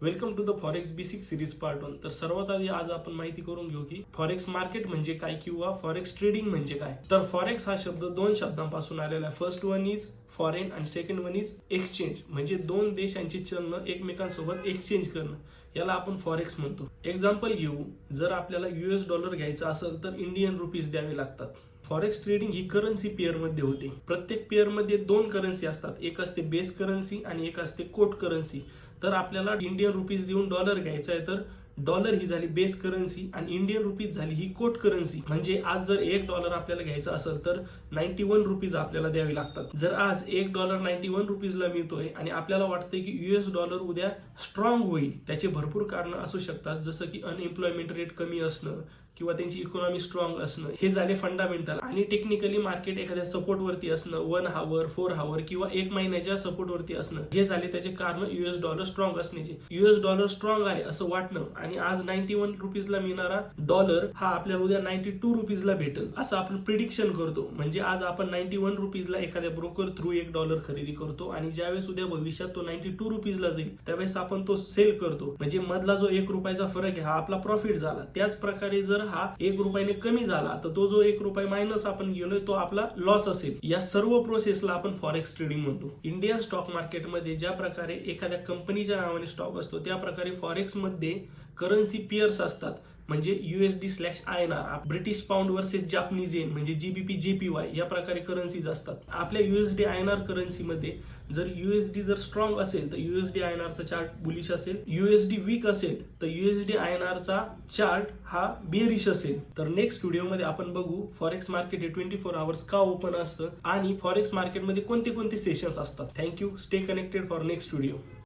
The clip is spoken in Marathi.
Welcome to the forex basic series part 1. तर सर्वात आधी आज आपण माहिती करून घेऊ की फॉरेक्स मार्केट म्हणजे काय किंवा फॉरेक्स ट्रेडिंग म्हणजे काय. तर फॉरेक्स हा शब्द दोन शब्दांपासून आलेला आहे. फर्स्ट वन इज फॉरेन आणि सेकंड वन इज एक्सचेंज. म्हणजे दोन देशांची चलन एकमेकांसोबत एक्सचेंज करणं, याला आपण फॉरेक्स म्हणतो. एक्झाम्पल घेऊ, जर आपल्याला US डॉलर घ्यायचा असेल तर इंडियन रुपीज द्यावे लागतात. फॉरेक्स ट्रेडिंग ही करन्सी पेअर मध्ये होते. प्रत्येक पेअर मध्ये दोन करन्सी असतात, एक असते बेस करन्सी आणि एक असते कोट करन्सी. तर आपल्याला इंडियन रुपीज देऊन डॉलर घ्यायचा आहे, तर डॉलर ही झाली बेस करन्सी आणि इंडियन रुपीज झाली ही कोट करन्सी. म्हणजे आज जर $1 आपल्याला घ्यायचा असेल तर 91 रुपीज आपल्याला द्यावे लागतात. जर आज $1 91 रुपीजला मिळतोय आणि आपल्याला वाटतंय की US डॉलर उद्या स्ट्रॉंग होईल, त्याचे भरपूर कारण असू शकतात, जसं की अनएम्प्लॉयमेंट रेट कमी असणं किंवा त्यांची इकॉनॉमी स्ट्रॉंग असणं. हे झाले फंडामेंटल. आणि टेक्निकली मार्केट एखाद्या सपोर्ट वरती असणं, 1 आवर 4 आवर किंवा 1 महिन्याच्या सपोर्ट वरती असणं, हे झाले त्याचे कारण US डॉलर स्ट्रॉंग असण्याचे. US डॉलर स्ट्रॉंग आहे असं वाटणं आणि आज 91 रुपीजला मिळणारा डॉलर हा आपल्याला उद्या 92 रुपीजला भेटेल असं आपण प्रिडिक्शन करतो. म्हणजे आज आपण 91 रुपीजला एखाद्या ब्रोकर थ्रू $1 खरेदी करतो आणि ज्यावेळेस उद्या भविष्यात तो 92 रुपीजला जाईल त्यावेळेस आपण तो सेल करतो. म्हणजे मधला जो $1 फरक आहे हा आपला प्रॉफिट झाला. त्याच प्रकारे जर हा $1 कमी झाला तर तो जो $1 मायनस आपण गेलोय तो आपला लॉस असेल. या सर्व प्रोसेसला आपण फॉरेक्स ट्रेडिंग म्हणतो. इंडियन स्टॉक मार्केटमध्ये ज्या प्रकारे एखाद्या कंपनीच्या नावाने स्टॉक असतो, त्या प्रकारे फॉरेक्स मध्ये करन्सी पेअर्स असतात. म्हणजे USD/INR, British pound versus Japanese yen म्हणजे GBP JPY, या प्रकारे करन्सीज असतात. आपल्या USD/INR करन्सीमध्ये जर USD जर स्ट्रॉंग असेल तर USD/INR चा चार्ट बुलिश असेल, USD वीक असेल तर USD/INR चा चार्ट हा बेरिश असेल. तर नेक्स्ट व्हिडिओमध्ये आपण बघू फॉरेक्स मार्केट हे 24 आवर्स का ओपन असतं आणि फॉरेक्स मार्केटमध्ये कोणते कोणते सेशन्स असतात. Thank you. Stay connected for next video.